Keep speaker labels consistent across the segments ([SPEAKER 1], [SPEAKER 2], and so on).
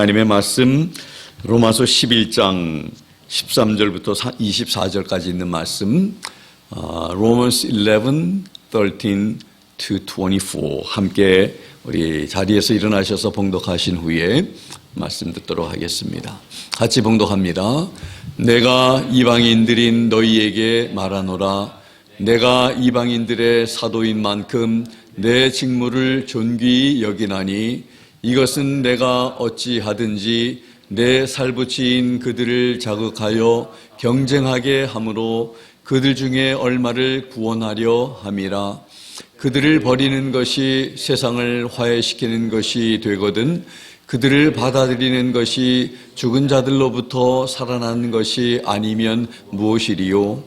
[SPEAKER 1] 하나님의 말씀 로마서 11장 13절부터 24절까지 있는 말씀 Romans 11, 13 to 24 함께 우리 자리에서 일어나셔서 봉독하신 후에 말씀 듣도록 하겠습니다. 같이 봉독합니다. 내가 이방인들인 너희에게 말하노라. 내가 이방인들의 사도인 만큼 내 직무를 존귀히 여기나니 이것은 내가 어찌하든지 내 살부치인 그들을 자극하여 경쟁하게 함으로 그들 중에 얼마를 구원하려 함이라. 그들을 버리는 것이 세상을 화해시키는 것이 되거든 그들을 받아들이는 것이 죽은 자들로부터 살아나는 것이 아니면 무엇이리요.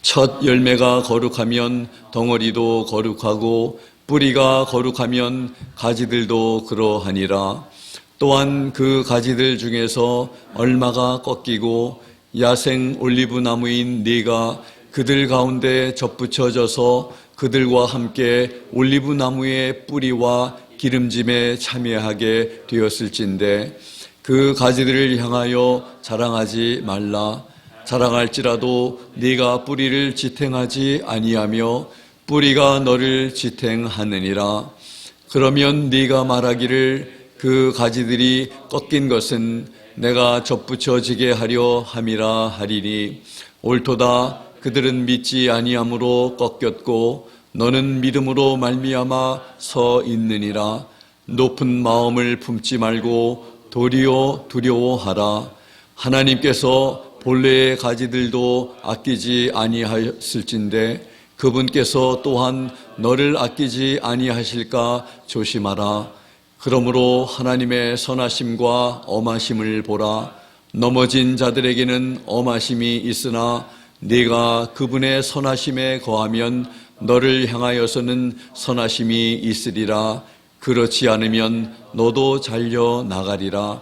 [SPEAKER 1] 첫 열매가 거룩하면 덩어리도 거룩하고 뿌리가 거룩하면 가지들도 그러하니라. 또한 그 가지들 중에서 얼마가 꺾이고 야생 올리브 나무인 네가 그들 가운데 접붙여져서 그들과 함께 올리브 나무의 뿌리와 기름짐에 참여하게 되었을진데 그 가지들을 향하여 자랑하지 말라. 자랑할지라도 네가 뿌리를 지탱하지 아니하며 뿌리가 너를 지탱하느니라. 그러면 네가 말하기를 그 가지들이 꺾인 것은 내가 접붙여지게 하려 함이라 하리니 옳도다. 그들은 믿지 아니함으로 꺾였고 너는 믿음으로 말미암아 서 있느니라. 높은 마음을 품지 말고 도리어 두려워하라. 하나님께서 본래의 가지들도 아끼지 아니하였을진데 그분께서 또한 너를 아끼지 아니하실까 조심하라. 그러므로 하나님의 선하심과 엄하심을 보라. 넘어진 자들에게는 엄하심이 있으나 네가 그분의 선하심에 거하면 너를 향하여서는 선하심이 있으리라. 그렇지 않으면 너도 잘려 나가리라.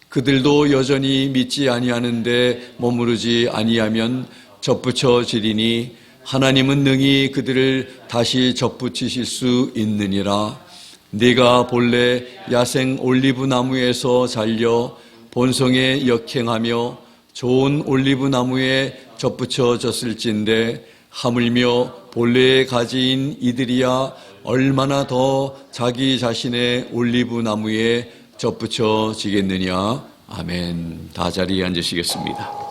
[SPEAKER 1] 그들도 여전히 믿지 아니하는데 머무르지 아니하면 접붙여지리니 하나님은 능히 그들을 다시 접붙이실 수 있느니라. 네가 본래 야생 올리브 나무에서 잘려 본성에 역행하며 좋은 올리브 나무에 접붙여졌을진데 하물며 본래의 가지인 이들이야 얼마나 더 자기 자신의 올리브 나무에 접붙여지겠느냐. 아멘. 다 자리에 앉으시겠습니다.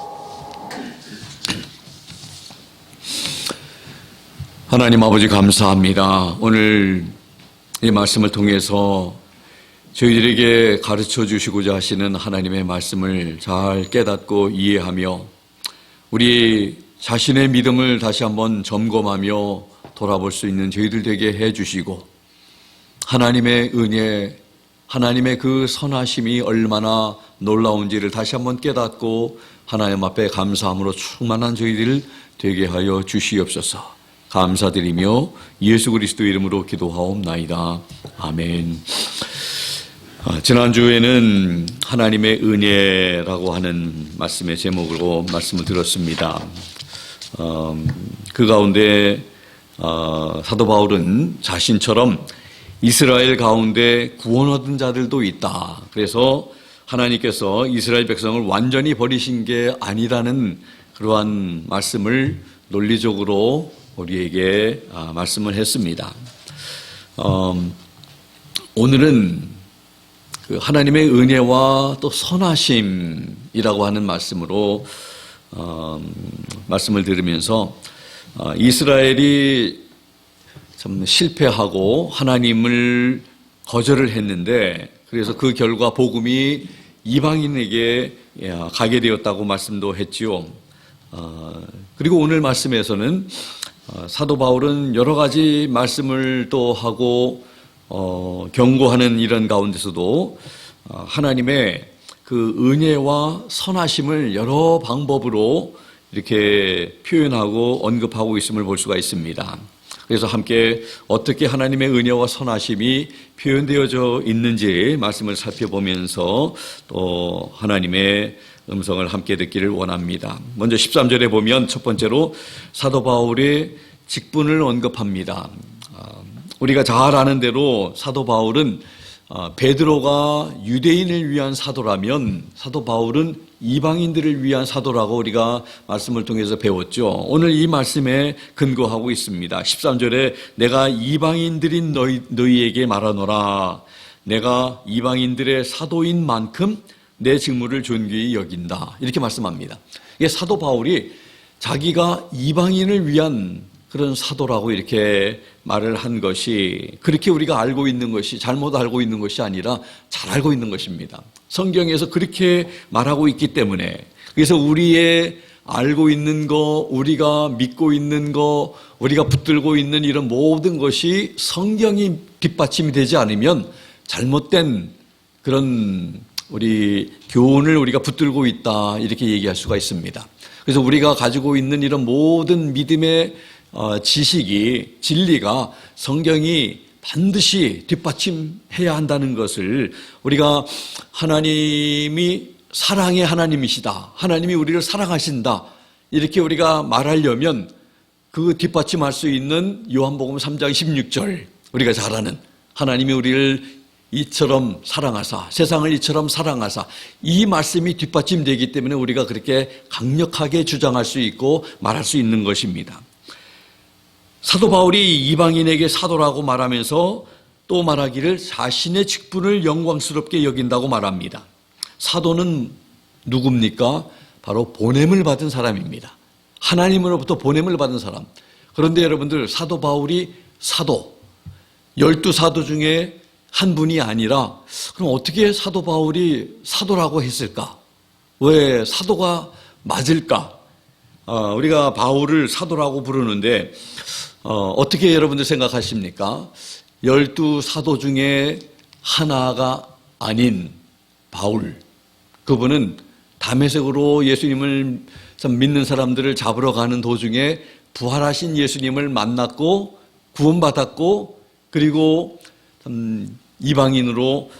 [SPEAKER 1] 하나님 아버지 감사합니다. 오늘 이 말씀을 통해서 저희들에게 가르쳐 주시고자 하시는 하나님의 말씀을 잘 깨닫고 이해하며 우리 자신의 믿음을 다시 한번 점검하며 돌아볼 수 있는 저희들 되게 해주시고 하나님의 은혜, 하나님의 그 선하심이 얼마나 놀라운지를 다시 한번 깨닫고 하나님 앞에 감사함으로 충만한 저희들 되게 하여 주시옵소서. 감사드리며 예수 그리스도 이름으로 기도하옵나이다. 아멘. 지난주에는 하나님의 은혜라고 하는 말씀의 제목으로 말씀을 들었습니다. 그 가운데 사도 바울은 자신처럼 이스라엘 가운데 구원 얻은 자들도 있다. 그래서 하나님께서 이스라엘 백성을 완전히 버리신 게 아니라는 그러한 말씀을 논리적으로 우리에게 말씀을 했습니다. 오늘은 그 하나님의 은혜와 또 선하심이라고 하는 말씀으로 말씀을 들으면서 이스라엘이 참 실패하고 하나님을 거절을 했는데 그래서 그 결과 복음이 이방인에게 가게 되었다고 말씀도 했지요. 그리고 오늘 말씀에서는 사도 바울은 여러 가지 말씀을 또 하고 경고하는 이런 가운데서도 하나님의 그 은혜와 선하심을 여러 방법으로 이렇게 표현하고 언급하고 있음을 볼 수가 있습니다. 그래서 함께 어떻게 하나님의 은혜와 선하심이 표현되어져 있는지 말씀을 살펴보면서 또 하나님의 음성을 함께 듣기를 원합니다. 먼저 13절에 보면 첫 번째로 사도 바울의 직분을 언급합니다. 우리가 잘 아는 대로 사도 바울은 베드로가 유대인을 위한 사도라면 사도 바울은 이방인들을 위한 사도라고 우리가 말씀을 통해서 배웠죠. 오늘 이 말씀에 근거하고 있습니다. 13절에 내가 이방인들인 너희에게 말하노라. 내가 이방인들의 사도인 만큼 내 직무를 존귀히 여긴다. 이렇게 말씀합니다. 이게 사도 바울이 자기가 이방인을 위한 그런 사도라고 이렇게 말을 한 것이 그렇게 우리가 알고 있는 것이 잘못 알고 있는 것이 아니라 잘 알고 있는 것입니다. 성경에서 그렇게 말하고 있기 때문에 그래서 우리의 알고 있는 거, 우리가 믿고 있는 거, 우리가 붙들고 있는 이런 모든 것이 성경이 뒷받침이 되지 않으면 잘못된 그런 우리 교훈을 우리가 붙들고 있다 이렇게 얘기할 수가 있습니다. 그래서 우리가 가지고 있는 이런 모든 믿음의 지식이 진리가 성경이 반드시 뒷받침해야 한다는 것을 우리가 하나님이 사랑의 하나님이시다. 하나님이 우리를 사랑하신다. 이렇게 우리가 말하려면 그 뒷받침할 수 있는 요한복음 3장 16절 우리가 잘 아는 하나님이 우리를 이처럼 사랑하사 세상을 이처럼 사랑하사 이 말씀이 뒷받침되기 때문에 우리가 그렇게 강력하게 주장할 수 있고 말할 수 있는 것입니다. 사도 바울이 이방인에게 사도라고 말하면서 또 말하기를 자신의 직분을 영광스럽게 여긴다고 말합니다. 사도는 누굽니까? 바로 보냄을 받은 사람입니다. 하나님으로부터 보냄을 받은 사람. 그런데 여러분들 사도 바울이 사도 12사도 중에 한 분이 아니라 그럼 어떻게 사도 바울이 사도라고 했을까? 왜 사도가 맞을까? 우리가 바울을 사도라고 부르는데 어떻게 여러분들 생각하십니까? 12사도 중에 하나가 아닌 바울 그분은 다메섹으로 예수님을 믿는 사람들을 잡으러 가는 도중에 부활하신 예수님을 만났고 구원받았고 그리고 이방인으로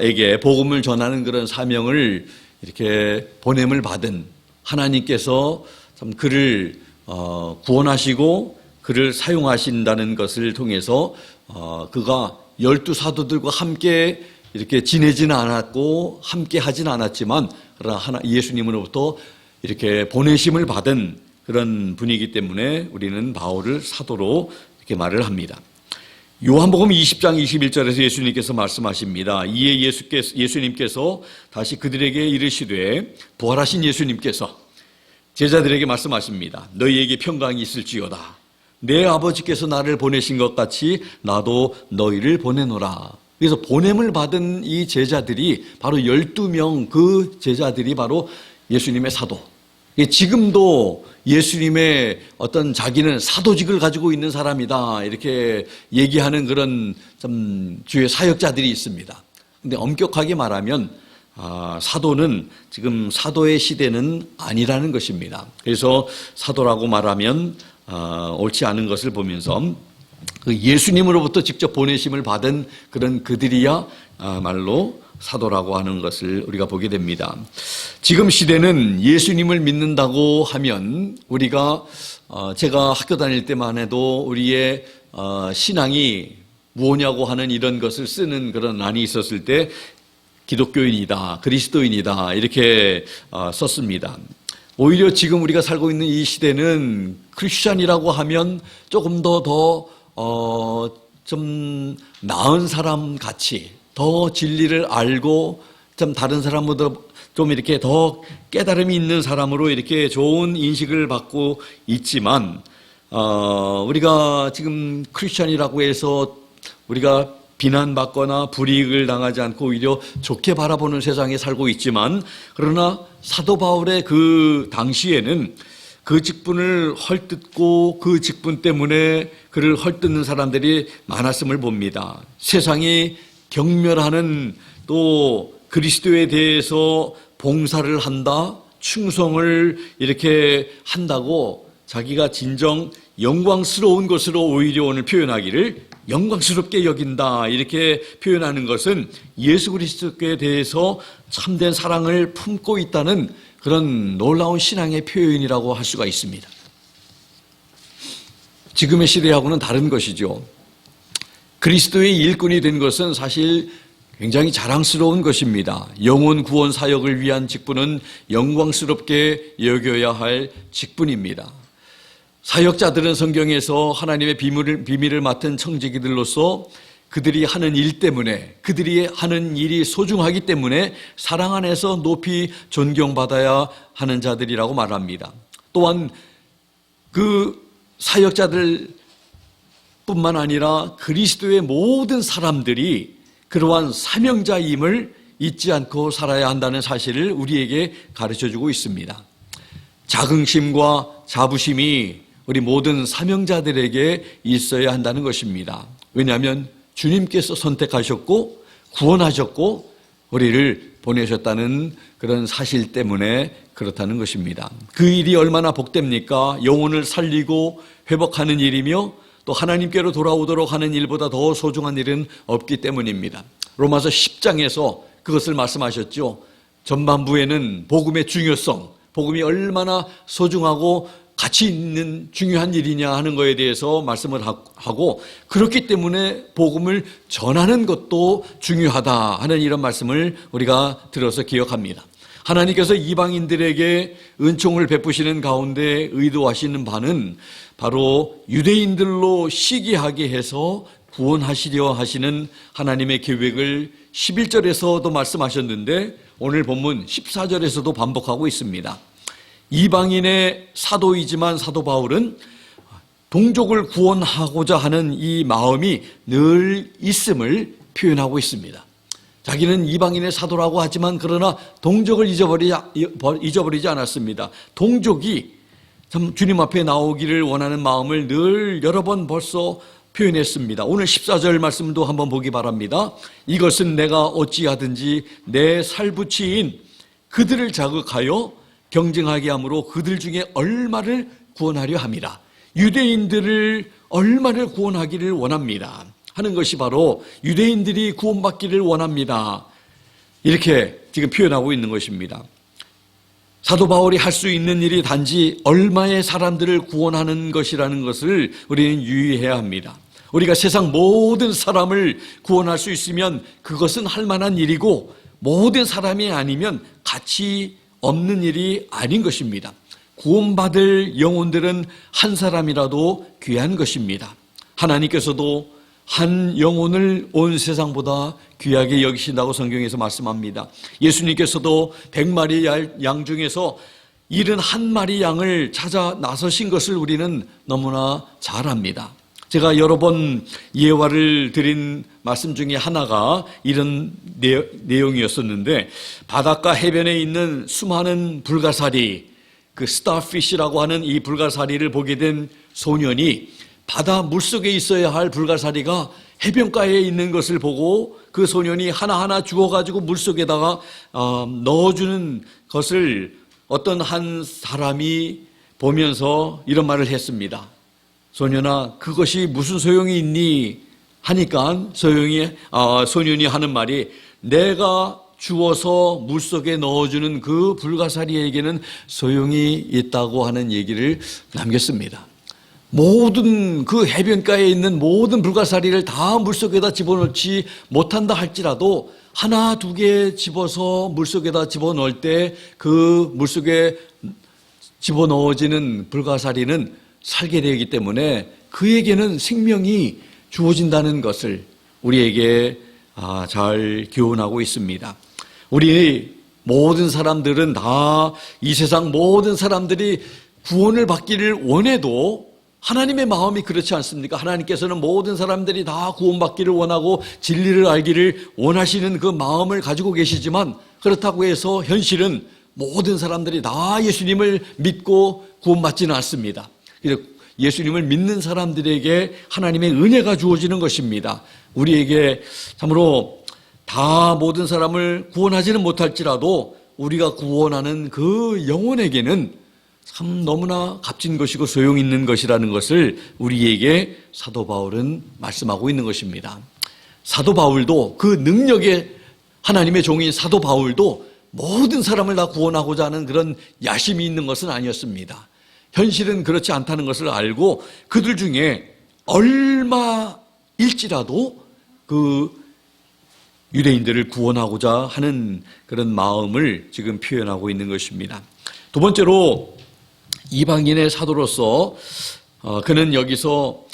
[SPEAKER 1] 에게 복음을 전하는 그런 사명을 이렇게 보냄을 받은 하나님께서 참 그를 구원하시고 그를 사용하신다는 것을 통해서 그가 12사도들과 함께 이렇게 지내지는 않았고 함께 하지는 않았지만 그러나 예수님으로부터 이렇게 보내심을 받은 그런 분이기 때문에 우리는 바울을 사도로 이렇게 말을 합니다. 요한복음 20장 21절에서 예수님께서 말씀하십니다. 이에 예수님께서 다시 그들에게 이르시되 부활하신 예수님께서 제자들에게 말씀하십니다. 너희에게 평강이 있을지어다. 내 아버지께서 나를 보내신 것 같이 나도 너희를 보내노라. 그래서 보냄을 받은 이 제자들이 바로 12명 그 제자들이 바로 예수님의 사도. 지금도 예수님의 어떤 자기는 사도직을 가지고 있는 사람이다 이렇게 얘기하는 그런 좀 주의 사역자들이 있습니다. 그런데 엄격하게 말하면 사도는 지금 사도의 시대는 아니라는 것입니다. 그래서 사도라고 말하면 옳지 않은 것을 보면서 그 예수님으로부터 직접 보내심을 받은 그런 그들이야 말로 사도라고 하는 것을 우리가 보게 됩니다. 지금 시대는 예수님을 믿는다고 하면 우리가 제가 학교 다닐 때만 해도 우리의 신앙이 무엇냐고 하는 이런 것을 쓰는 그런 란이 있었을 때 기독교인이다, 그리스도인이다 이렇게 썼습니다. 오히려 지금 우리가 살고 있는 이 시대는 크리스찬이라고 하면 조금 좀 나은 사람 같이 더 진리를 알고 좀 다른 사람보다 좀 이렇게 더 깨달음이 있는 사람으로 이렇게 좋은 인식을 받고 있지만 우리가 지금 크리스찬이라고 해서 우리가 비난받거나 불이익을 당하지 않고 오히려 좋게 바라보는 세상에 살고 있지만 그러나 사도 바울의 그 당시에는 그 직분을 헐뜯고 그 직분 때문에 그를 헐뜯는 사람들이 많았음을 봅니다. 세상이 경멸하는 또 그리스도에 대해서 봉사를 한다, 충성을 이렇게 한다고 자기가 진정 영광스러운 것으로 오히려 오늘 표현하기를 영광스럽게 여긴다 이렇게 표현하는 것은 예수 그리스도에 대해서 참된 사랑을 품고 있다는 그런 놀라운 신앙의 표현이라고 할 수가 있습니다. 지금의 시대하고는 다른 것이죠. 그리스도의 일꾼이 된 것은 사실 굉장히 자랑스러운 것입니다. 영혼 구원 사역을 위한 직분은 영광스럽게 여겨야 할 직분입니다. 사역자들은 성경에서 하나님의 비밀을 맡은 청지기들로서 그들이 하는 일 때문에, 그들이 하는 일이 소중하기 때문에 사랑 안에서 높이 존경받아야 하는 자들이라고 말합니다. 또한 그 사역자들 뿐만 아니라 그리스도의 모든 사람들이 그러한 사명자임을 잊지 않고 살아야 한다는 사실을 우리에게 가르쳐주고 있습니다. 자긍심과 자부심이 우리 모든 사명자들에게 있어야 한다는 것입니다. 왜냐하면 주님께서 선택하셨고 구원하셨고 우리를 보내셨다는 그런 사실 때문에 그렇다는 것입니다. 그 일이 얼마나 복됩니까? 영혼을 살리고 회복하는 일이며 또 하나님께로 돌아오도록 하는 일보다 더 소중한 일은 없기 때문입니다. 로마서 10장에서 그것을 말씀하셨죠. 전반부에는 복음의 중요성, 복음이 얼마나 소중하고 가치 있는 중요한 일이냐 하는 것에 대해서 말씀을 하고, 그렇기 때문에 복음을 전하는 것도 중요하다 하는 이런 말씀을 우리가 들어서 기억합니다. 하나님께서 이방인들에게 은총을 베푸시는 가운데 의도하시는 바는 바로 유대인들로 시기하게 해서 구원하시려 하시는 하나님의 계획을 11절에서도 말씀하셨는데 오늘 본문 14절에서도 반복하고 있습니다. 이방인의 사도이지만 사도 바울은 동족을 구원하고자 하는 이 마음이 늘 있음을 표현하고 있습니다. 자기는 이방인의 사도라고 하지만 그러나 동족을 잊어버리지 않았습니다. 동족이 참 주님 앞에 나오기를 원하는 마음을 늘 여러 번 벌써 표현했습니다. 오늘 14절 말씀도 한번 보기 바랍니다. 이것은 내가 어찌하든지 내 살부치인 그들을 자극하여 경쟁하게 함으로 그들 중에 얼마를 구원하려 함이라. 유대인들을 얼마를 구원하기를 원합니다 하는 것이 바로 유대인들이 구원받기를 원합니다. 이렇게 지금 표현하고 있는 것입니다. 사도 바울이 할 수 있는 일이 단지 얼마의 사람들을 구원하는 것이라는 것을 우리는 유의해야 합니다. 우리가 세상 모든 사람을 구원할 수 있으면 그것은 할 만한 일이고 모든 사람이 아니면 가치 없는 일이 아닌 것입니다. 구원받을 영혼들은 한 사람이라도 귀한 것입니다. 하나님께서도 한 영혼을 온 세상보다 귀하게 여기신다고 성경에서 말씀합니다. 예수님께서도 100마리 양 중에서 71마리 양을 찾아 나서신 것을 우리는 너무나 잘 압니다. 제가 여러 번 예화를 드린 말씀 중에 하나가 이런 내용이었었는데, 바닷가 해변에 있는 수많은 불가사리, 그 스타피쉬라고 하는 이 불가사리를 보게 된 소년이 바다 물속에 있어야 할 불가사리가 해변가에 있는 것을 보고 그 소년이 하나하나 주워가지고 물속에다가 넣어주는 것을 어떤 한 사람이 보면서 이런 말을 했습니다. 소년아, 그것이 무슨 소용이 있니? 하니까 소년이 하는 말이, 내가 주워서 물속에 넣어주는 그 불가사리에게는 소용이 있다고 하는 얘기를 남겼습니다. 모든 그 해변가에 있는 모든 불가사리를 다 물속에다 집어넣지 못한다 할지라도 하나 두 개 집어서 물속에다 집어넣을 때 그 물속에 집어넣어지는 불가사리는 살게 되기 때문에 그에게는 생명이 주어진다는 것을 우리에게 잘 교훈하고 있습니다. 우리 모든 사람들은 다 이 세상 모든 사람들이 구원을 받기를 원해도 하나님의 마음이 그렇지 않습니까? 하나님께서는 모든 사람들이 다 구원받기를 원하고 진리를 알기를 원하시는 그 마음을 가지고 계시지만, 그렇다고 해서 현실은 모든 사람들이 다 예수님을 믿고 구원받지는 않습니다. 예수님을 믿는 사람들에게 하나님의 은혜가 주어지는 것입니다. 우리에게 참으로 다 모든 사람을 구원하지는 못할지라도 우리가 구원하는 그 영혼에게는 참 너무나 값진 것이고 소용 있는 것이라는 것을 우리에게 사도 바울은 말씀하고 있는 것입니다. 사도 바울도 그 능력의 하나님의 종인 사도 바울도 모든 사람을 다 구원하고자 하는 그런 야심이 있는 것은 아니었습니다. 현실은 그렇지 않다는 것을 알고 그들 중에 얼마일지라도 그 유대인들을 구원하고자 하는 그런 마음을 지금 표현하고 있는 것입니다. 두 번째로 이방인의 사도로서 그는 여기서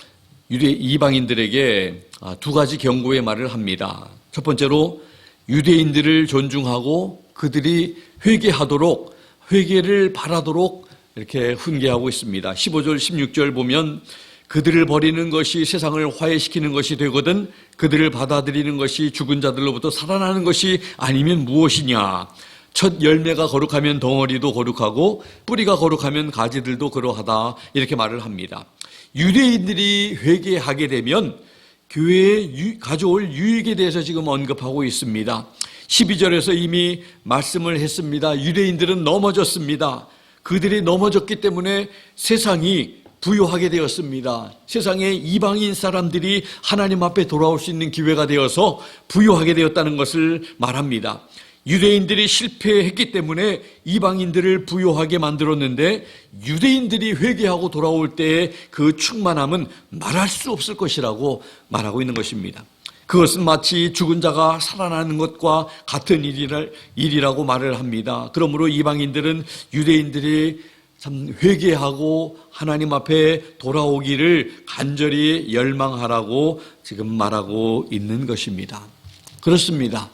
[SPEAKER 1] 이방인들에게 두 가지 경고의 말을 합니다. 첫 번째로 유대인들을 존중하고 그들이 회개하도록, 회개를 바라도록 이렇게 훈계하고 있습니다. 15절 16절 보면 그들을 버리는 것이 세상을 화해시키는 것이 되거든 그들을 받아들이는 것이 죽은 자들로부터 살아나는 것이 아니면 무엇이냐. 첫 열매가 거룩하면 덩어리도 거룩하고 뿌리가 거룩하면 가지들도 그러하다, 이렇게 말을 합니다. 유대인들이 회개하게 되면 교회에 가져올 유익에 대해서 지금 언급하고 있습니다. 12절에서 이미 말씀을 했습니다. 유대인들은 넘어졌습니다. 그들이 넘어졌기 때문에 세상이 부요하게 되었습니다. 세상의 이방인 사람들이 하나님 앞에 돌아올 수 있는 기회가 되어서 부요하게 되었다는 것을 말합니다. 유대인들이 실패했기 때문에 이방인들을 부요하게 만들었는데 유대인들이 회개하고 돌아올 때의 그 충만함은 말할 수 없을 것이라고 말하고 있는 것입니다. 그것은 마치 죽은 자가 살아나는 것과 같은 일이라고 말을 합니다. 그러므로 이방인들은 유대인들이 참 회개하고 하나님 앞에 돌아오기를 간절히 열망하라고 지금 말하고 있는 것입니다. 그렇습니다.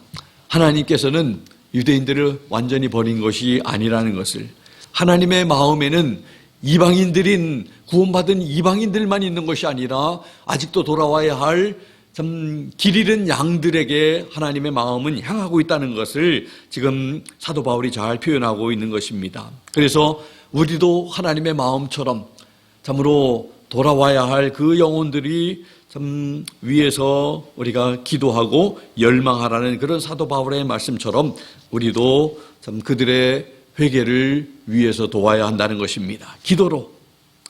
[SPEAKER 1] 하나님께서는 유대인들을 완전히 버린 것이 아니라는 것을, 하나님의 마음에는 이방인들인 구원받은 이방인들만 있는 것이 아니라 아직도 돌아와야 할 참 길 잃은 양들에게 하나님의 마음은 향하고 있다는 것을 지금 사도 바울이 잘 표현하고 있는 것입니다. 그래서 우리도 하나님의 마음처럼 참으로 돌아와야 할 그 영혼들이 참 위에서 우리가 기도하고 열망하라는 그런 사도 바울의 말씀처럼 우리도 참 그들의 회개를 위해서 도와야 한다는 것입니다. 기도로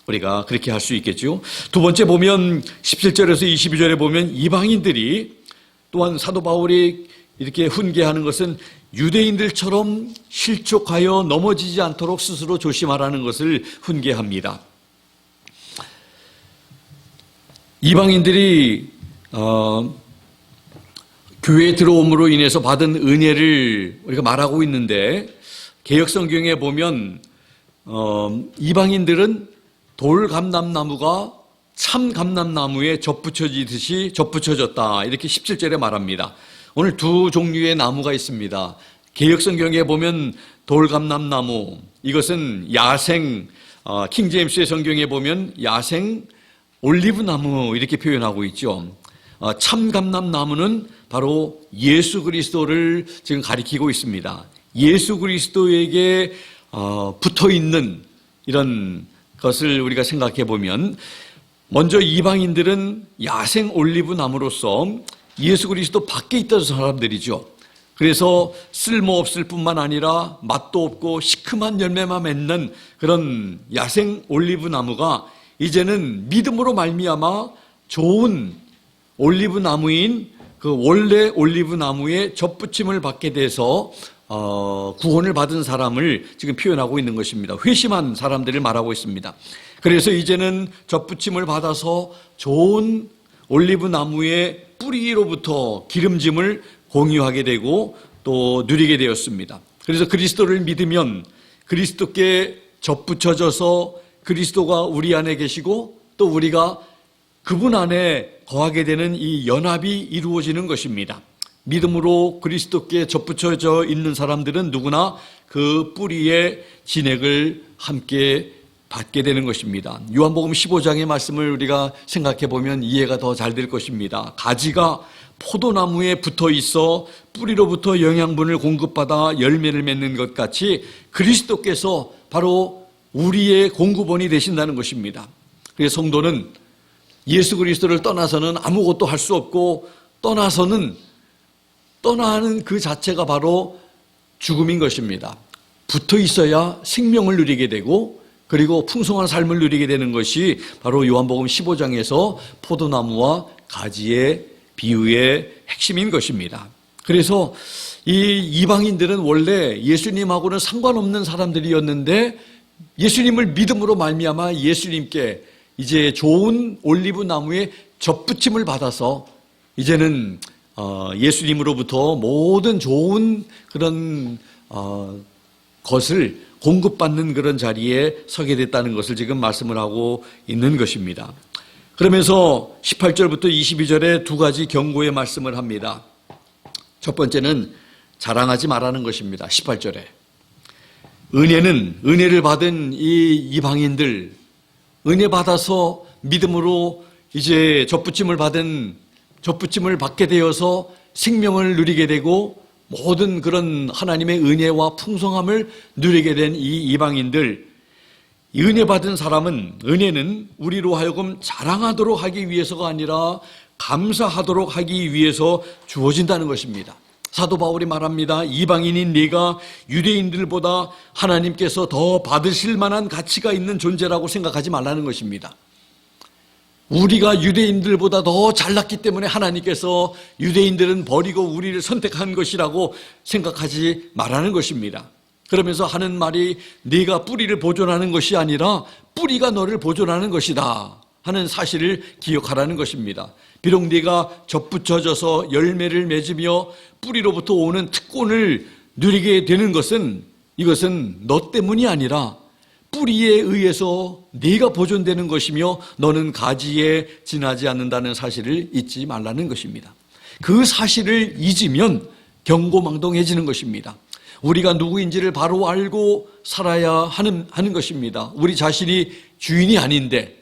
[SPEAKER 1] 우리가 그렇게 할 수 있겠죠. 두 번째 보면 17절에서 22절에 보면 이방인들이 또한 사도 바울이 이렇게 훈계하는 것은 유대인들처럼 실족하여 넘어지지 않도록 스스로 조심하라는 것을 훈계합니다. 이방인들이 교회에 들어옴으로 인해서 받은 은혜를 우리가 말하고 있는데 개역성경에 보면 이방인들은 돌감람나무가 참감람나무에 접붙여지듯이 접붙여졌다, 이렇게 17절에 말합니다. 오늘 두 종류의 나무가 있습니다. 개역성경에 보면 돌감람나무, 이것은 야생, 킹제임스의 성경에 보면 야생 올리브나무 이렇게 표현하고 있죠. 참감람나무는 바로 예수 그리스도를 지금 가리키고 있습니다. 예수 그리스도에게 붙어있는 이런 것을 우리가 생각해 보면 먼저 이방인들은 야생 올리브나무로서 예수 그리스도 밖에 있던 사람들이죠. 그래서 쓸모없을 뿐만 아니라 맛도 없고 시큼한 열매만 맺는 그런 야생 올리브나무가 이제는 믿음으로 말미암아 좋은 올리브나무인 그 원래 올리브나무에 접붙임을 받게 돼서 구원을 받은 사람을 지금 표현하고 있는 것입니다. 회심한 사람들을 말하고 있습니다. 그래서 이제는 접붙임을 받아서 좋은 올리브나무의 뿌리로부터 기름짐을 공유하게 되고 또 누리게 되었습니다. 그래서 그리스도를 믿으면 그리스도께 접붙여져서 그리스도가 우리 안에 계시고 또 우리가 그분 안에 거하게 되는 이 연합이 이루어지는 것입니다. 믿음으로 그리스도께 접붙여져 있는 사람들은 누구나 그 뿌리의 진액을 함께 받게 되는 것입니다. 요한복음 15장의 말씀을 우리가 생각해 보면 이해가 더 잘 될 것입니다. 가지가 포도나무에 붙어 있어 뿌리로부터 영양분을 공급받아 열매를 맺는 것 같이 그리스도께서 바로 우리의 공급원이 되신다는 것입니다. 그래서 성도는 예수 그리스도를 떠나서는 아무것도 할 수 없고 떠나는 그 자체가 바로 죽음인 것입니다. 붙어 있어야 생명을 누리게 되고 그리고 풍성한 삶을 누리게 되는 것이 바로 요한복음 15장에서 포도나무와 가지의 비유의 핵심인 것입니다. 그래서 이 이방인들은 원래 예수님하고는 상관없는 사람들이었는데 예수님을 믿음으로 말미암아 예수님께 이제 좋은 올리브 나무에 접붙임을 받아서 이제는 예수님으로부터 모든 좋은 그런 것을 공급받는 그런 자리에 서게 됐다는 것을 지금 말씀을 하고 있는 것입니다. 그러면서 18절부터 22절에 두 가지 경고의 말씀을 합니다. 첫 번째는 자랑하지 말라는 것입니다. 18절에 은혜를 받은 이 이방인들, 은혜 받아서 믿음으로 이제 접붙임을 받게 되어서 생명을 누리게 되고 모든 그런 하나님의 은혜와 풍성함을 누리게 된 이 이방인들, 은혜 받은 사람은, 은혜는 우리로 하여금 자랑하도록 하기 위해서가 아니라 감사하도록 하기 위해서 주어진다는 것입니다. 사도 바울이 말합니다. 이방인인 네가 유대인들보다 하나님께서 더 받으실 만한 가치가 있는 존재라고 생각하지 말라는 것입니다. 우리가 유대인들보다 더 잘났기 때문에 하나님께서 유대인들은 버리고 우리를 선택한 것이라고 생각하지 말라는 것입니다. 그러면서 하는 말이 네가 뿌리를 보존하는 것이 아니라 뿌리가 너를 보존하는 것이다 하는 사실을 기억하라는 것입니다. 비록 네가 접붙여져서 열매를 맺으며 뿌리로부터 오는 특권을 누리게 되는 것은, 이것은 너 때문이 아니라 뿌리에 의해서 네가 보존되는 것이며 너는 가지에 지나지 않는다는 사실을 잊지 말라는 것입니다. 그 사실을 잊으면 경고망동해지는 것입니다. 우리가 누구인지를 바로 알고 살아야 하는 것입니다. 우리 자신이 주인이 아닌데,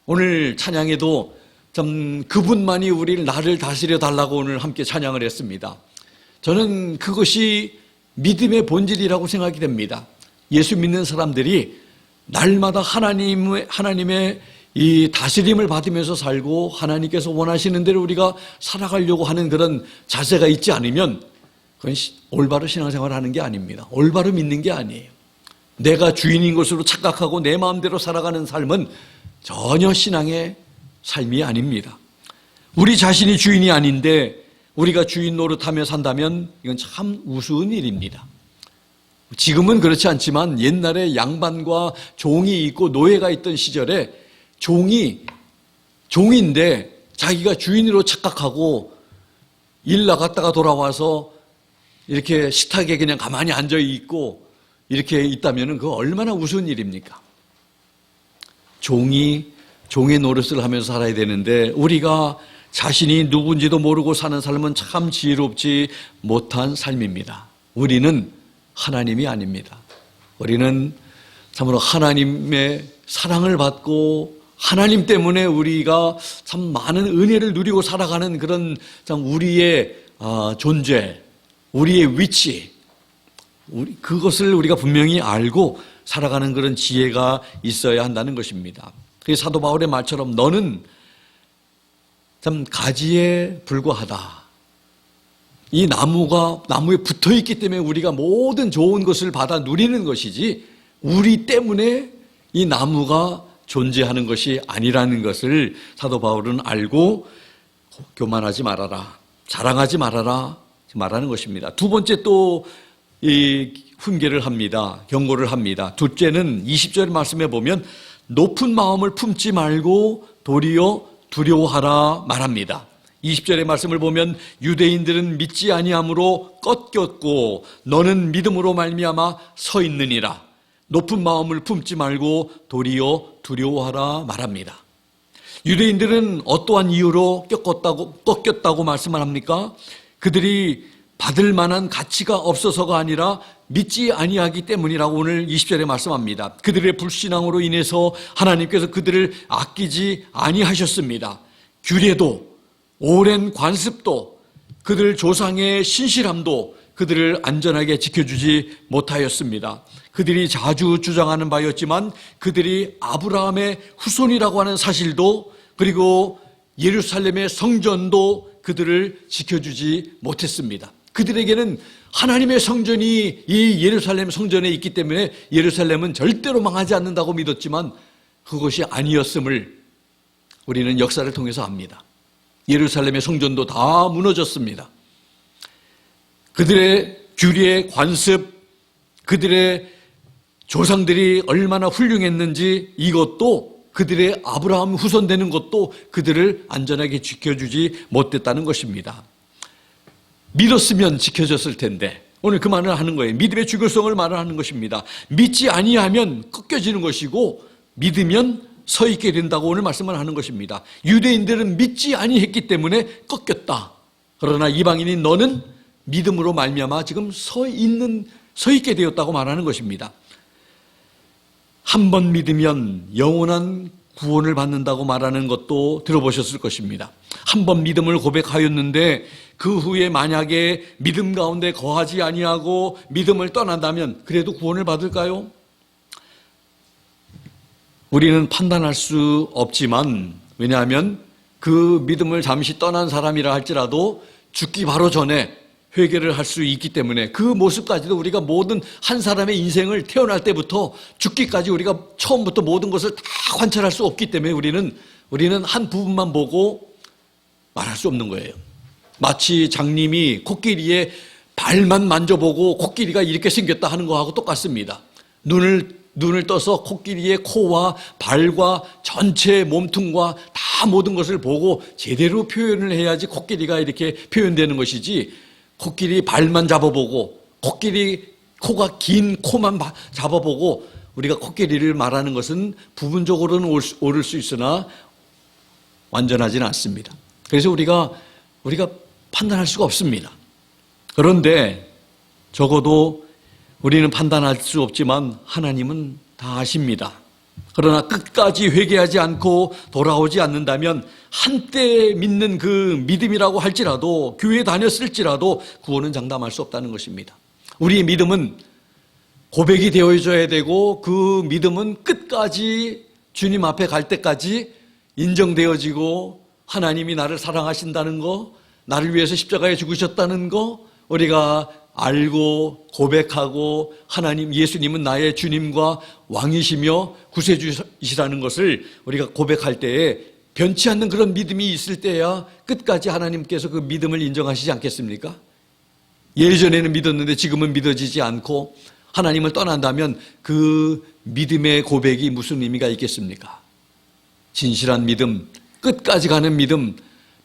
[SPEAKER 1] 오늘 찬양에도 참 그분만이 나를 다스려 달라고 오늘 함께 찬양을 했습니다. 저는 그것이 믿음의 본질이라고 생각이 됩니다. 예수 믿는 사람들이 날마다 하나님의 이 다스림을 받으면서 살고 하나님께서 원하시는 대로 우리가 살아가려고 하는 그런 자세가 있지 않으면 그건 올바로 신앙생활을 하는 게 아닙니다. 올바로 믿는 게 아니에요. 내가 주인인 것으로 착각하고 내 마음대로 살아가는 삶은 전혀 신앙의 삶이 아닙니다. 우리 자신이 주인이 아닌데 우리가 주인 노릇하며 산다면 이건 참 우스운 일입니다. 지금은 그렇지 않지만 옛날에 양반과 종이 있고 노예가 있던 시절에 종인데 자기가 주인으로 착각하고 일 나갔다가 돌아와서 이렇게 식탁에 그냥 가만히 앉아 있고 이렇게 있다면 그거 얼마나 우스운 일입니까? 종의 노릇을 하면서 살아야 되는데 우리가 자신이 누군지도 모르고 사는 삶은 참 지혜롭지 못한 삶입니다. 우리는 하나님이 아닙니다. 우리는 참으로 하나님의 사랑을 받고 하나님 때문에 우리가 참 많은 은혜를 누리고 살아가는 그런 참 우리의 존재, 우리의 위치, 그것을 우리가 분명히 알고 살아가는 그런 지혜가 있어야 한다는 것입니다. 그래서 사도 바울의 말처럼 너는 참 가지에 불과하다. 이 나무에 붙어 있기 때문에 우리가 모든 좋은 것을 받아 누리는 것이지 우리 때문에 이 나무가 존재하는 것이 아니라는 것을 사도 바울은 알고 교만하지 말아라, 자랑하지 말아라 말하는 것입니다. 두 번째 또 이 훈계를 합니다. 경고를 합니다. 둘째는 20절 말씀에 보면 높은 마음을 품지 말고 도리어 두려워하라 말합니다. 20절의 말씀을 보면 유대인들은 믿지 아니함으로 꺾였고 너는 믿음으로 말미암아 서 있느니라. 높은 마음을 품지 말고 도리어 두려워하라 말합니다. 유대인들은 어떠한 이유로 꺾였다고 말씀을 합니까? 그들이 받을 만한 가치가 없어서가 아니라 믿지 아니하기 때문이라고 오늘 20절에 말씀합니다. 그들의 불신앙으로 인해서 하나님께서 그들을 아끼지 아니하셨습니다. 규례도 오랜 관습도 그들 조상의 신실함도 그들을 안전하게 지켜주지 못하였습니다. 그들이 자주 주장하는 바였지만 그들이 아브라함의 후손이라고 하는 사실도 그리고 예루살렘의 성전도 그들을 지켜주지 못했습니다. 그들에게는 하나님의 성전이 이 예루살렘 성전에 있기 때문에 예루살렘은 절대로 망하지 않는다고 믿었지만 그것이 아니었음을 우리는 역사를 통해서 압니다. 예루살렘의 성전도 다 무너졌습니다. 그들의 규례, 관습, 그들의 조상들이 얼마나 훌륭했는지 이것도 그들의 아브라함 후손되는 것도 그들을 안전하게 지켜주지 못했다는 것입니다. 믿었으면 지켜졌을 텐데 오늘 그 말을 하는 거예요. 믿음의 중요성을 말을 하는 것입니다. 믿지 아니하면 꺾여지는 것이고 믿으면 서 있게 된다고 오늘 말씀을 하는 것입니다. 유대인들은 믿지 아니했기 때문에 꺾였다. 그러나 이방인인 너는 믿음으로 말미암아 지금 서 있게 되었다고 말하는 것입니다. 한 번 믿으면 영원한 구원을 받는다고 말하는 것도 들어보셨을 것입니다. 한 번 믿음을 고백하였는데 그 후에 만약에 믿음 가운데 거하지 아니하고 믿음을 떠난다면 그래도 구원을 받을까요? 우리는 판단할 수 없지만 왜냐하면 그 믿음을 잠시 떠난 사람이라 할지라도 죽기 바로 전에 회개를 할 수 있기 때문에 그 모습까지도 우리가 모든 한 사람의 인생을 태어날 때부터 죽기까지 우리가 처음부터 모든 것을 다 관찰할 수 없기 때문에 우리는 한 부분만 보고 말할 수 없는 거예요. 마치 장님이 코끼리의 발만 만져보고 코끼리가 이렇게 생겼다 하는 거하고 똑같습니다. 눈을 떠서 코끼리의 코와 발과 전체 몸통과 다 모든 것을 보고 제대로 표현을 해야지 코끼리가 이렇게 표현되는 것이지 코끼리 발만 잡아보고 코끼리 코가 긴 코만 잡아보고 우리가 코끼리를 말하는 것은 부분적으로는 옳을 수 있으나 완전하지는 않습니다. 그래서 우리가 판단할 수가 없습니다. 그런데 적어도 우리는 판단할 수 없지만 하나님은 다 아십니다. 그러나 끝까지 회개하지 않고 돌아오지 않는다면 한때 믿는 그 믿음이라고 할지라도 교회 다녔을지라도 구원은 장담할 수 없다는 것입니다. 우리의 믿음은 고백이 되어져야 되고 그 믿음은 끝까지 주님 앞에 갈 때까지 인정되어지고 하나님이 나를 사랑하신다는 거, 나를 위해서 십자가에 죽으셨다는 거 우리가 알고 고백하고 하나님 예수님은 나의 주님과 왕이시며 구세주시라는 것을 우리가 고백할 때에 변치 않는 그런 믿음이 있을 때야 끝까지 하나님께서 그 믿음을 인정하시지 않겠습니까? 예전에는 믿었는데 지금은 믿어지지 않고 하나님을 떠난다면 그 믿음의 고백이 무슨 의미가 있겠습니까? 진실한 믿음, 끝까지 가는 믿음,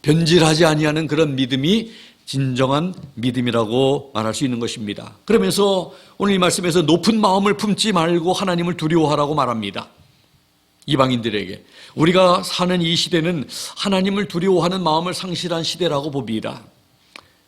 [SPEAKER 1] 변질하지 아니하는 그런 믿음이 진정한 믿음이라고 말할 수 있는 것입니다. 그러면서 오늘 이 말씀에서 높은 마음을 품지 말고 하나님을 두려워하라고 말합니다. 이방인들에게 우리가 사는 이 시대는 하나님을 두려워하는 마음을 상실한 시대라고 봅니다.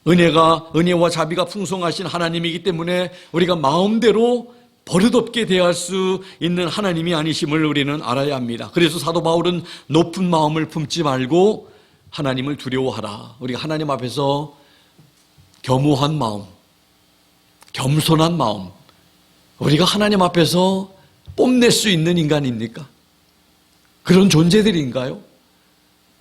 [SPEAKER 1] 은혜와 자비가 풍성하신 하나님이기 때문에 우리가 마음대로 버릇없게 대할 수 있는 하나님이 아니심을 우리는 알아야 합니다. 그래서 사도 바울은 높은 마음을 품지 말고 하나님을 두려워하라. 우리가 하나님 앞에서 겸허한 마음, 겸손한 마음, 우리가 하나님 앞에서 뽐낼 수 있는 인간입니까? 그런 존재들인가요?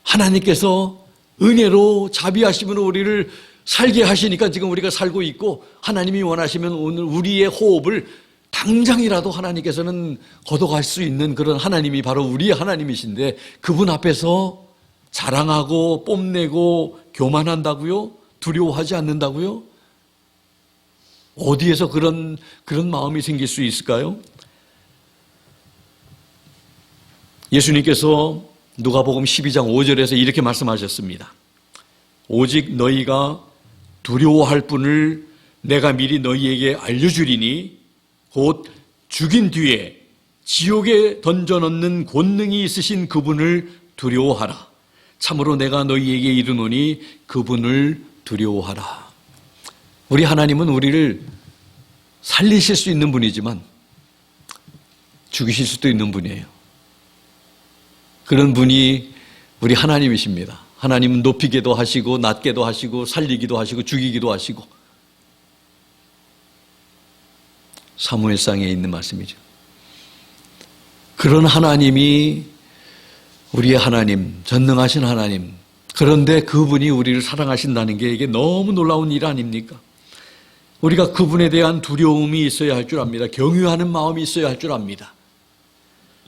[SPEAKER 1] 하나님께서 은혜로 자비하심으로 우리를 살게 하시니까 지금 우리가 살고 있고 하나님이 원하시면 오늘 우리의 호흡을 당장이라도 하나님께서는 걷어갈 수 있는 그런 하나님이 바로 우리의 하나님이신데 그분 앞에서 자랑하고 뽐내고 교만한다고요? 두려워하지 않는다고요? 어디에서 그런 마음이 생길 수 있을까요? 예수님께서 누가복음 12장 5절에서 이렇게 말씀하셨습니다. 오직 너희가 두려워할 분을 내가 미리 너희에게 알려주리니 곧 죽인 뒤에 지옥에 던져넣는 권능이 있으신 그분을 두려워하라. 참으로 내가 너희에게 이르노니 그분을 두려워하라. 우리 하나님은 우리를 살리실 수 있는 분이지만 죽이실 수도 있는 분이에요. 그런 분이 우리 하나님이십니다. 하나님은 높이게도 하시고 낮게도 하시고 살리기도 하시고 죽이기도 하시고 사무엘상에 있는 말씀이죠. 그런 하나님이 우리의 하나님, 전능하신 하나님, 그런데 그분이 우리를 사랑하신다는 게 이게 너무 놀라운 일 아닙니까? 우리가 그분에 대한 두려움이 있어야 할 줄 압니다. 경유하는 마음이 있어야 할 줄 압니다.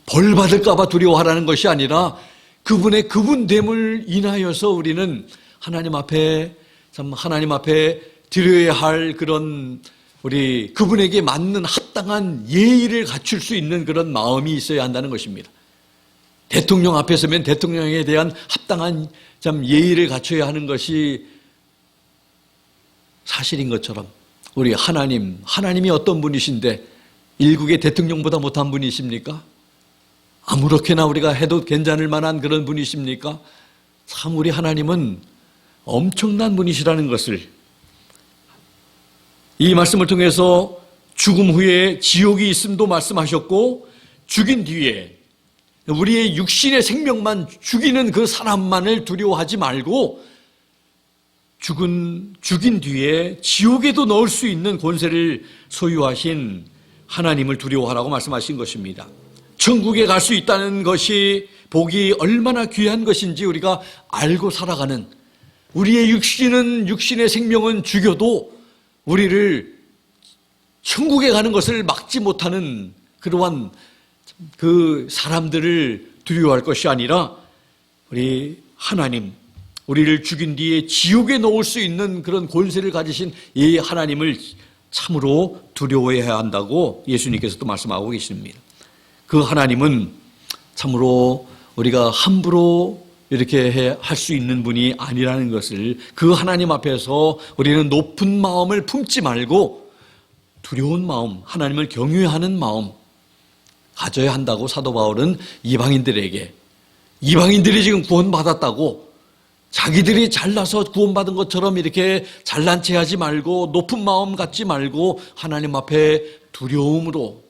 [SPEAKER 1] 벌 받을까 봐 두려워하라는 것이 아니라 그분의 그분됨을 인하여서 우리는 하나님 앞에 드려야 할 그런 우리 그분에게 맞는 합당한 예의를 갖출 수 있는 그런 마음이 있어야 한다는 것입니다. 대통령 앞에 서면 대통령에 대한 합당한 예의를 갖춰야 하는 것이 사실인 것처럼 우리 하나님이 어떤 분이신데 일국의 대통령보다 못한 분이십니까? 아무렇게나 우리가 해도 괜찮을 만한 그런 분이십니까? 참 우리 하나님은 엄청난 분이시라는 것을 이 말씀을 통해서 죽음 후에 지옥이 있음도 말씀하셨고, 죽인 뒤에 우리의 육신의 생명만 죽이는 그 사람만을 두려워하지 말고 죽인 뒤에 지옥에도 넣을 수 있는 권세를 소유하신 하나님을 두려워하라고 말씀하신 것입니다. 천국에 갈 수 있다는 것이 복이 얼마나 귀한 것인지 우리가 알고 살아가는, 우리의 육신의 생명은 죽여도 우리를 천국에 가는 것을 막지 못하는 그러한 그 사람들을 두려워할 것이 아니라 우리 하나님, 우리를 죽인 뒤에 지옥에 넣을 수 있는 그런 권세를 가지신 이 하나님을 참으로 두려워해야 한다고 예수님께서도 말씀하고 계십니다. 그 하나님은 참으로 우리가 함부로 이렇게 할 수 있는 분이 아니라는 것을, 그 하나님 앞에서 우리는 높은 마음을 품지 말고 두려운 마음, 하나님을 경외하는 마음 가져야 한다고 사도 바울은 이방인들이 지금 구원받았다고 자기들이 잘나서 구원받은 것처럼 이렇게 잘난 체 하지 말고 높은 마음 갖지 말고 하나님 앞에 두려움으로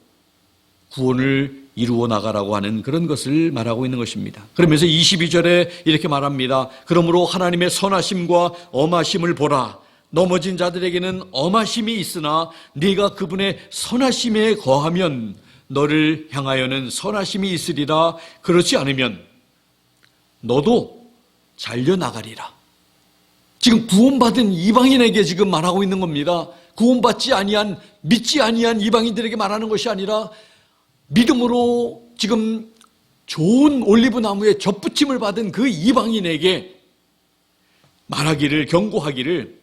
[SPEAKER 1] 구원을 이루어 나가라고 하는 그런 것을 말하고 있는 것입니다. 그러면서 22절에 이렇게 말합니다. 그러므로 하나님의 선하심과 엄하심을 보라. 넘어진 자들에게는 엄하심이 있으나 네가 그분의 선하심에 거하면 너를 향하여는 선하심이 있으리라. 그렇지 않으면 너도 잘려나가리라. 지금 구원받은 이방인에게 지금 말하고 있는 겁니다. 구원받지 아니한, 믿지 아니한 이방인들에게 말하는 것이 아니라 믿음으로 지금 좋은 올리브 나무에 젖붙임을 받은 그 이방인에게 말하기를, 경고하기를,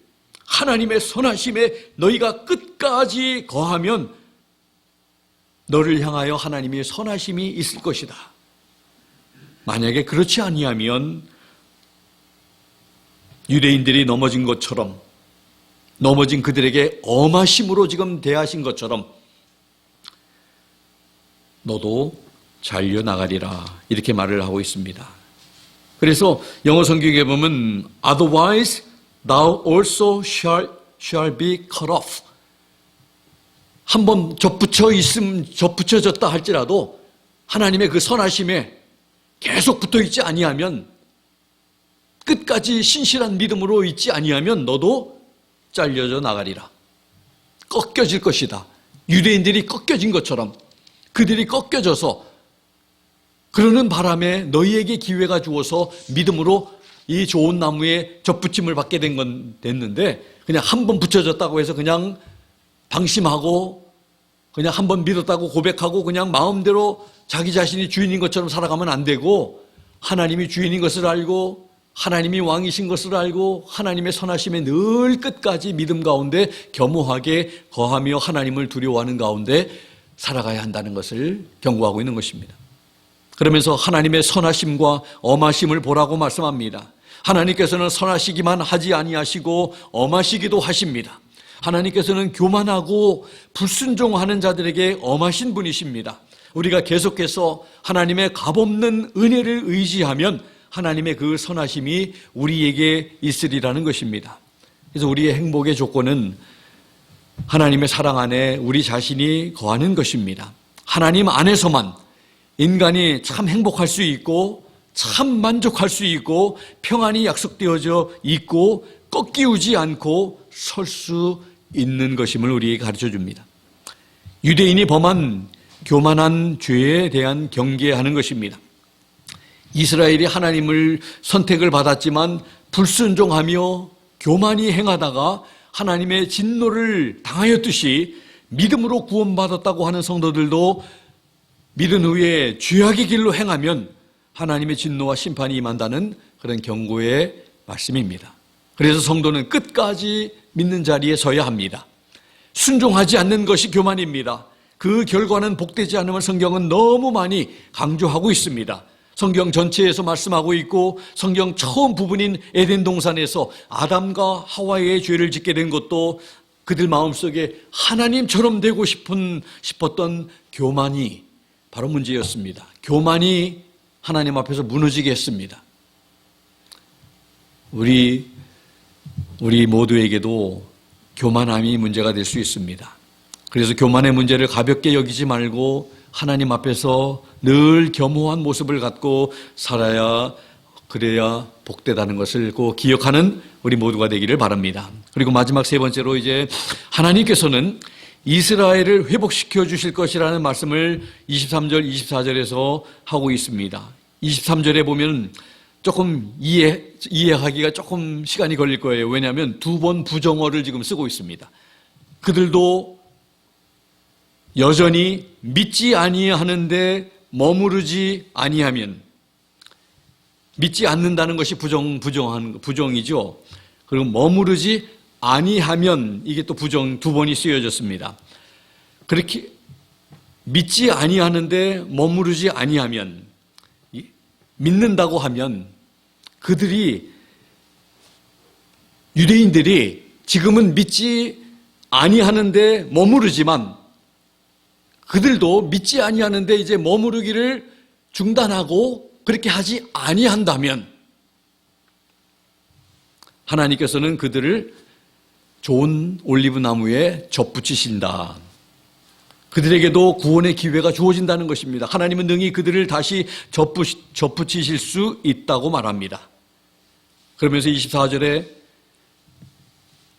[SPEAKER 1] 하나님의 선하심에 너희가 끝까지 거하면 너를 향하여 하나님의 선하심이 있을 것이다. 만약에 그렇지 아니하면 유대인들이 넘어진 것처럼, 넘어진 그들에게 엄하심으로 지금 대하신 것처럼 너도 잘려나가리라, 이렇게 말을 하고 있습니다. 그래서 영어 성경에 보면 Otherwise thou also shall be cut off. 한번 접붙여졌다 할지라도 하나님의 그 선하심에 계속 붙어있지 아니하면, 끝까지 신실한 믿음으로 있지 아니하면 너도 잘려져 나가리라. 꺾여질 것이다. 유대인들이 꺾여진 것처럼 그들이 꺾여져서 그러는 바람에 너희에게 기회가 주어서 믿음으로 이 좋은 나무에 젖붙임을 받게 됐는데, 그냥 한 번 붙여졌다고 해서 그냥 방심하고 그냥 한 번 믿었다고 고백하고 그냥 마음대로 자기 자신이 주인인 것처럼 살아가면 안 되고, 하나님이 주인인 것을 알고 하나님이 왕이신 것을 알고 하나님의 선하심에 늘 끝까지 믿음 가운데 겸허하게 거하며 하나님을 두려워하는 가운데 살아가야 한다는 것을 경고하고 있는 것입니다. 그러면서 하나님의 선하심과 엄하심을 보라고 말씀합니다. 하나님께서는 선하시기만 하지 아니하시고 엄하시기도 하십니다. 하나님께서는 교만하고 불순종하는 자들에게 엄하신 분이십니다. 우리가 계속해서 하나님의 값없는 은혜를 의지하면 하나님의 그 선하심이 우리에게 있으리라는 것입니다. 그래서 우리의 행복의 조건은 하나님의 사랑 안에 우리 자신이 거하는 것입니다. 하나님 안에서만 인간이 참 행복할 수 있고 참 만족할 수 있고 평안이 약속되어져 있고 꺾이지 않고 설 수 있는 것임을 우리에게 가르쳐 줍니다. 유대인이 범한 교만한 죄에 대한 경계하는 것입니다. 이스라엘이 하나님을 선택을 받았지만 불순종하며 교만히 행하다가 하나님의 진노를 당하였듯이 믿음으로 구원받았다고 하는 성도들도 믿은 후에 죄악의 길로 행하면 하나님의 진노와 심판이 임한다는 그런 경고의 말씀입니다. 그래서 성도는 끝까지 믿는 자리에 서야 합니다. 순종하지 않는 것이 교만입니다. 그 결과는 복되지 않음을 성경은 너무 많이 강조하고 있습니다. 성경 전체에서 말씀하고 있고 성경 처음 부분인 에덴 동산에서 아담과 하와의 죄를 짓게 된 것도 그들 마음속에 하나님처럼 되고 싶었던 교만이 바로 문제였습니다. 교만이 하나님 앞에서 무너지게 했습니다. 우리 모두에게도 교만함이 문제가 될 수 있습니다. 그래서 교만의 문제를 가볍게 여기지 말고 하나님 앞에서 늘 겸허한 모습을 갖고 살아야, 그래야 복되다는 것을 꼭 기억하는 우리 모두가 되기를 바랍니다. 그리고 마지막 세 번째로 이제 하나님께서는 이스라엘을 회복시켜 주실 것이라는 말씀을 23절, 24절에서 하고 있습니다. 23절에 보면 조금 이해하기가 조금 시간이 걸릴 거예요. 왜냐하면 두 번 부정어를 지금 쓰고 있습니다. 그들도 여전히 믿지 아니하는데 머무르지 아니하면, 믿지 않는다는 것이 부정이죠. 그리고 머무르지 아니하면, 이게 또 부정 두 번이 쓰여졌습니다. 그렇게 믿지 아니하는데 머무르지 아니하면, 믿는다고 하면 유대인들이 지금은 믿지 아니하는데 머무르지만 그들도 믿지 아니하는데 이제 머무르기를 중단하고 그렇게 하지 아니한다면 하나님께서는 그들을 좋은 올리브 나무에 접붙이신다. 그들에게도 구원의 기회가 주어진다는 것입니다. 하나님은 능히 그들을 다시 접붙이실 수 있다고 말합니다. 그러면서 24절에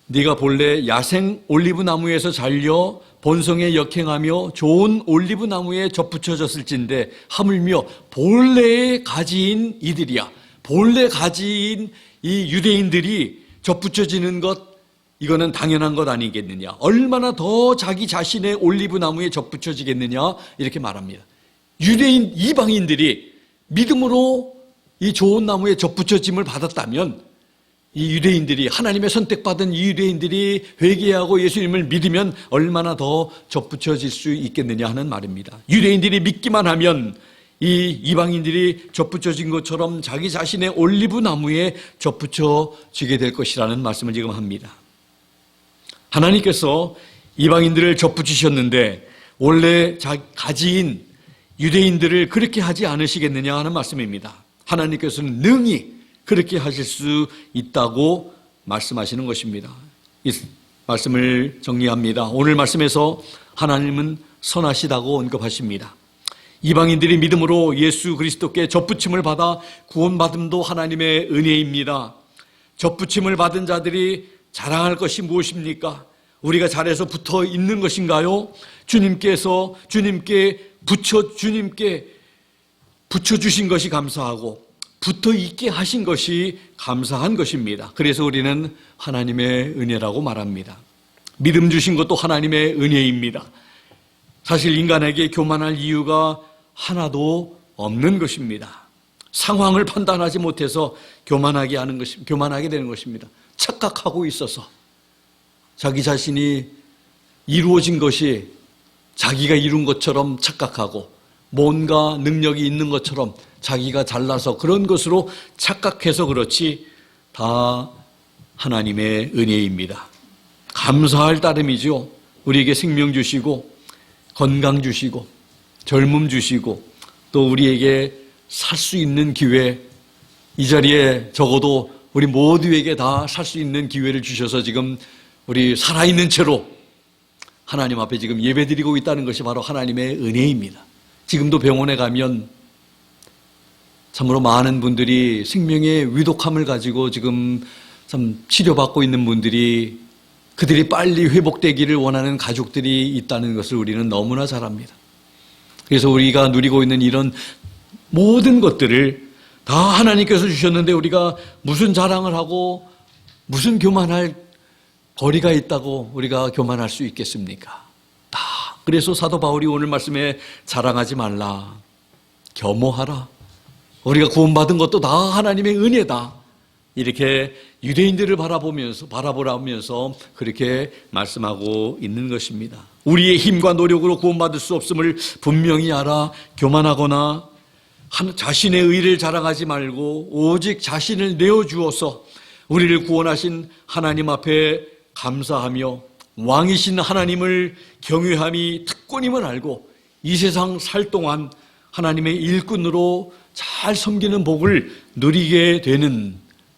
[SPEAKER 1] 네가 본래 야생 올리브 나무에서 잘려 본성에 역행하며 좋은 올리브 나무에 접붙여졌을진데 하물며 본래의 가지인 이들이야. 본래 가지인 이 유대인들이 접붙여지는 것, 이거는 당연한 것 아니겠느냐. 얼마나 더 자기 자신의 올리브 나무에 접붙여지겠느냐, 이렇게 말합니다. 유대인 이방인들이 믿음으로 이 좋은 나무에 접붙여짐을 받았다면 이 유대인들이, 하나님의 선택받은 이 유대인들이 회개하고 예수님을 믿으면 얼마나 더 접붙여질 수 있겠느냐 하는 말입니다. 유대인들이 믿기만 하면 이 이방인들이 접붙여진 것처럼 자기 자신의 올리브 나무에 접붙여지게 될 것이라는 말씀을 지금 합니다. 하나님께서 이방인들을 접붙이셨는데 원래 가지인 유대인들을 그렇게 하지 않으시겠느냐 하는 말씀입니다. 하나님께서는 능히 그렇게 하실 수 있다고 말씀하시는 것입니다. 이 말씀을 정리합니다. 오늘 말씀에서 하나님은 선하시다고 언급하십니다. 이방인들이 믿음으로 예수 그리스도께 접붙임을 받아 구원받음도 하나님의 은혜입니다. 접붙임을 받은 자들이 자랑할 것이 무엇입니까? 우리가 잘해서 붙어 있는 것인가요? 주님께 붙여주신 것이 감사하고 붙어 있게 하신 것이 감사한 것입니다. 그래서 우리는 하나님의 은혜라고 말합니다. 믿음 주신 것도 하나님의 은혜입니다. 사실 인간에게 교만할 이유가 하나도 없는 것입니다. 상황을 판단하지 못해서 교만하게 되는 것입니다. 착각하고 있어서 자기 자신이 이루어진 것이 자기가 이룬 것처럼 착각하고 뭔가 능력이 있는 것처럼 자기가 잘나서 그런 것으로 착각해서 그렇지 다 하나님의 은혜입니다. 감사할 따름이죠. 우리에게 생명 주시고 건강 주시고 젊음 주시고 또 우리에게 살 수 있는 기회, 이 자리에 적어도 우리 모두에게 다 살 수 있는 기회를 주셔서 지금 우리 살아있는 채로 하나님 앞에 지금 예배드리고 있다는 것이 바로 하나님의 은혜입니다. 지금도 병원에 가면 참으로 많은 분들이 생명의 위독함을 가지고 지금 참 치료받고 있는 분들이, 그들이 빨리 회복되기를 원하는 가족들이 있다는 것을 우리는 너무나 잘 압니다. 그래서 우리가 누리고 있는 이런 모든 것들을 다 하나님께서 주셨는데 우리가 무슨 자랑을 하고 무슨 교만할 거리가 있다고 우리가 교만할 수 있겠습니까? 다. 그래서 사도 바울이 오늘 말씀에 자랑하지 말라, 겸허하라, 우리가 구원받은 것도 다 하나님의 은혜다, 이렇게 유대인들을 바라보라면서 그렇게 말씀하고 있는 것입니다. 우리의 힘과 노력으로 구원받을 수 없음을 분명히 알아 교만하거나 자신의 의를 자랑하지 말고 오직 자신을 내어주어서 우리를 구원하신 하나님 앞에 감사하며 왕이신 하나님을 경외함이 특권임을 알고 이 세상 살 동안 하나님의 일꾼으로 잘 섬기는 복을 누리게 되는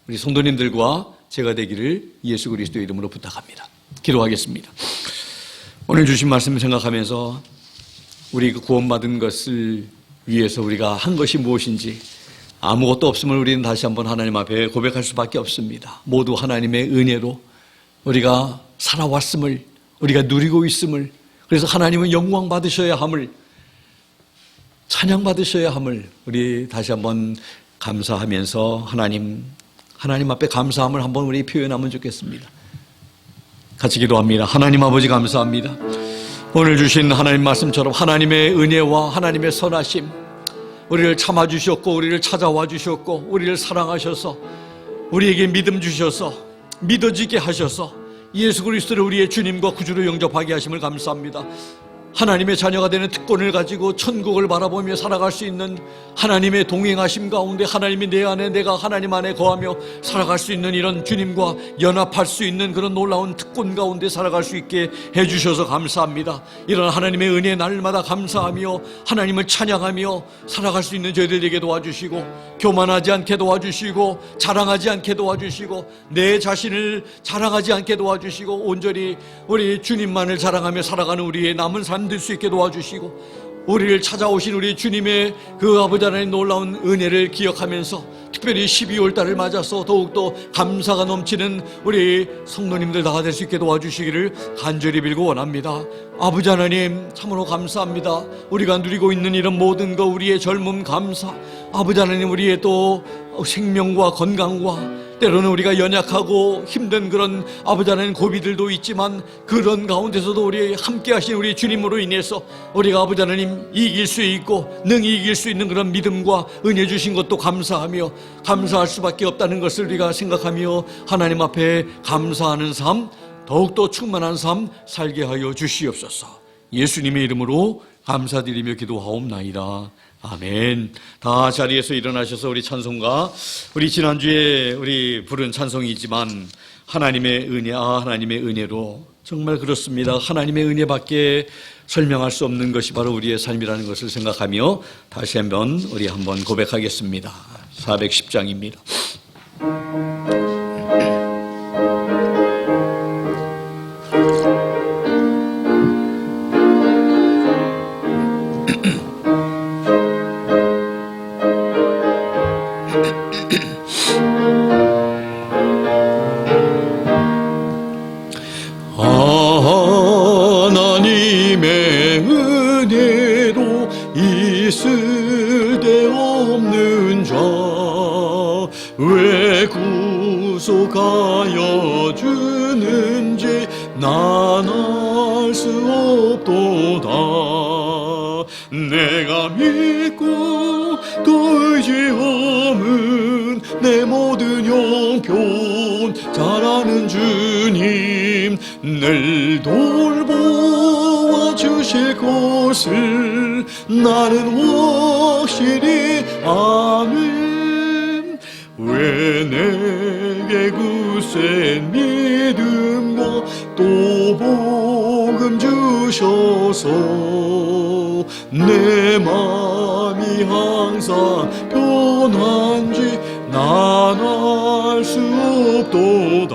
[SPEAKER 1] 우리 성도님들과 제가 되기를 예수 그리스도의 이름으로 부탁합니다. 기도하겠습니다. 오늘 주신 말씀 생각하면서 우리 구원받은 것을 위해서 우리가 한 것이 무엇인지 아무것도 없음을 우리는 다시 한번 하나님 앞에 고백할 수밖에 없습니다. 모두 하나님의 은혜로 우리가 살아왔음을, 우리가 누리고 있음을, 그래서 하나님은 영광 받으셔야 함을, 찬양 받으셔야 함을 우리 다시 한번 감사하면서 하나님 앞에 감사함을 한번 우리 표현하면 좋겠습니다. 같이 기도합니다. 하나님 아버지 감사합니다. 오늘 주신 하나님 말씀처럼 하나님의 은혜와 하나님의 선하심, 우리를 참아주셨고 우리를 찾아와 주셨고 우리를 사랑하셔서 우리에게 믿음 주셔서 믿어지게 하셔서 예수 그리스도를 우리의 주님과 구주로 영접하게 하심을 감사합니다. 하나님의 자녀가 되는 특권을 가지고 천국을 바라보며 살아갈 수 있는 하나님의 동행하심 가운데 하나님이 내 안에 내가 하나님 안에 거하며 살아갈 수 있는 이런 주님과 연합할 수 있는 그런 놀라운 특권 가운데 살아갈 수 있게 해주셔서 감사합니다. 이런 하나님의 은혜 날마다 감사하며 하나님을 찬양하며 살아갈 수 있는 저희들에게 도와주시고 교만하지 않게 도와주시고 자랑하지 않게 도와주시고 내 자신을 자랑하지 않게 도와주시고 온전히 우리 주님만을 자랑하며 살아가는 우리의 남은 삶 될 수 있게 도와주시고 우리를 찾아오신 우리 주님의 그 아버지 하나님의 놀라운 은혜를 기억하면서 특별히 12월 달을 맞아서 더욱더 감사가 넘치는 우리 성도님들 다 될 수 있게 도와주시기를 간절히 빌고 원합니다. 아버지 하나님 참으로 감사합니다. 우리가 누리고 있는 이런 모든 것, 우리의 젊음 감사, 아버지 하나님 우리의 또 생명과 건강과 때로는 우리가 연약하고 힘든 그런 아버지 하나님 고비들도 있지만 그런 가운데서도 우리 함께 하신 우리 주님으로 인해서 우리가 아버지 하나님 이길 수 있고 능히 이길 수 있는 그런 믿음과 은혜 주신 것도 감사하며 감사할 수밖에 없다는 것을 우리가 생각하며 하나님 앞에 감사하는 삶, 더욱더 충만한 삶 살게 하여 주시옵소서. 예수님의 이름으로 감사드리며 기도하옵나이다. 아멘. 다 자리에서 일어나셔서 우리 찬송가, 우리 지난주에 우리 부른 찬송이지만 하나님의 은혜, 하나님의 은혜로 정말 그렇습니다. 하나님의 은혜밖에 설명할 수 없는 것이 바로 우리의 삶이라는 것을 생각하며 다시 한번 우리 한번 고백하겠습니다. 410장입니다.
[SPEAKER 2] 하나님의 은혜로 있을 데 없는 자 왜 구속하여 주는지 난 알 수 없도다. 내가 믿고 또 의지함은 내 모든 형편 잘 아는 주님 늘 돌보아 주실 것을 나는 확실히 아는. 왜 내게 굳센 믿음과 또 복음 주셔서 내 마음이 항상 편한지 난 알 수 없도다.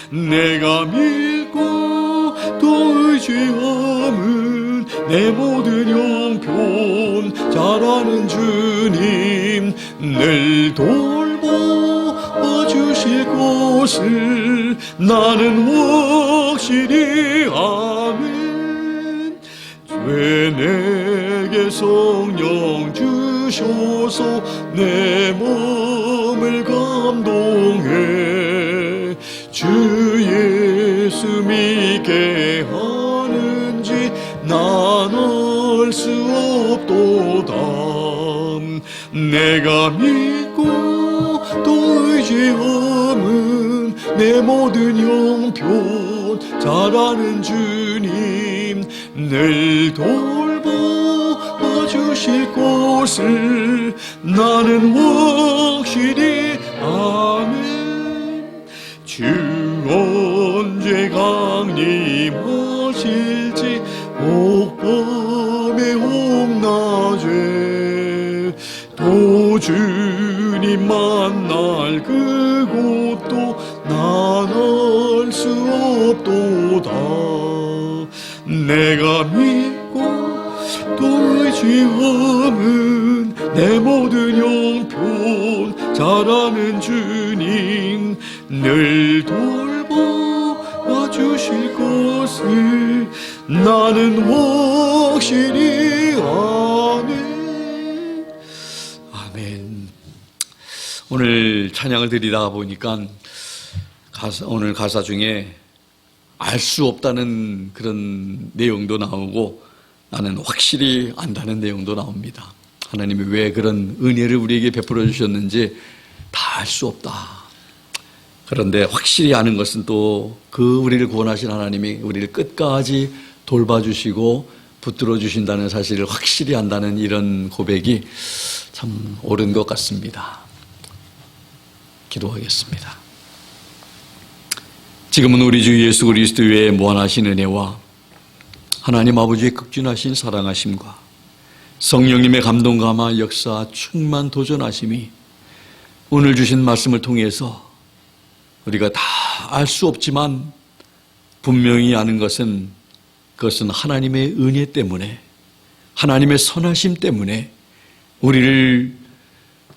[SPEAKER 2] 내가 믿고 또 의지함은 내 모든 형편 잘 아는 주님 늘 돌보아 주실 것을 나는 확실히 아멘. 왜 내게 성령 주셔서 내 몸을 감동해 주 예수 믿게 하는지 난 알 수 없도다. 내가 믿고 또 의지함은 내 모든 형편 잘 아는 주님 늘 돌보아 주실 와주실 것을 나는 확실히 아는. 주 언제 강림하실지 옥밤에 옥낮에 또 주님 만날 그곳도 난 알 수 없도다. 내가 믿고 또 의지함은 내 모든 형편 잘하는 주님 늘 돌보아 주실 것을 나는 확실히 아네.
[SPEAKER 1] 아멘. 오늘 찬양을 드리다 보니까 오늘 가사 중에 알 수 없다는 그런 내용도 나오고 나는 확실히 안다는 내용도 나옵니다. 하나님이 왜 그런 은혜를 우리에게 베풀어 주셨는지 다 알 수 없다. 그런데 확실히 아는 것은 또 그 우리를 구원하신 하나님이 우리를 끝까지 돌봐주시고 붙들어 주신다는 사실을 확실히 안다는 이런 고백이 참 옳은 것 같습니다. 기도하겠습니다. 지금은 우리 주 예수 그리스도의 무한하신 은혜와 하나님 아버지의 극진하신 사랑하심과 성령님의 감동 감화 역사 충만 도전하심이 오늘 주신 말씀을 통해서 우리가 다 알 수 없지만 분명히 아는 것은 그것은 하나님의 은혜 때문에 하나님의 선하심 때문에 우리를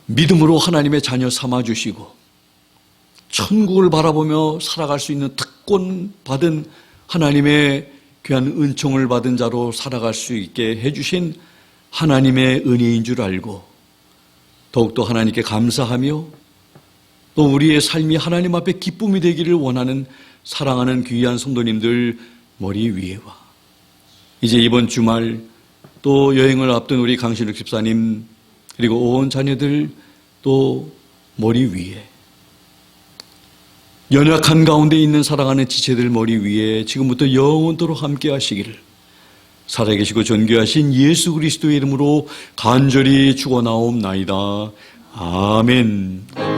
[SPEAKER 1] 믿음으로 하나님의 자녀 삼아주시고 천국을 바라보며 살아갈 수 있는 특권 받은 하나님의 귀한 은총을 받은 자로 살아갈 수 있게 해주신 하나님의 은혜인 줄 알고 더욱더 하나님께 감사하며 또 우리의 삶이 하나님 앞에 기쁨이 되기를 원하는 사랑하는 귀한 성도님들 머리 위에와 이제 이번 주말 또 여행을 앞둔 우리 강신욱 집사님 그리고 온 자녀들 또 머리 위에 연약한 가운데 있는 사랑하는 지체들 머리 위에 지금부터 영원토록 함께 하시기를 살아계시고 존귀하신 예수 그리스도의 이름으로 간절히 축원하옵나이다. 아멘.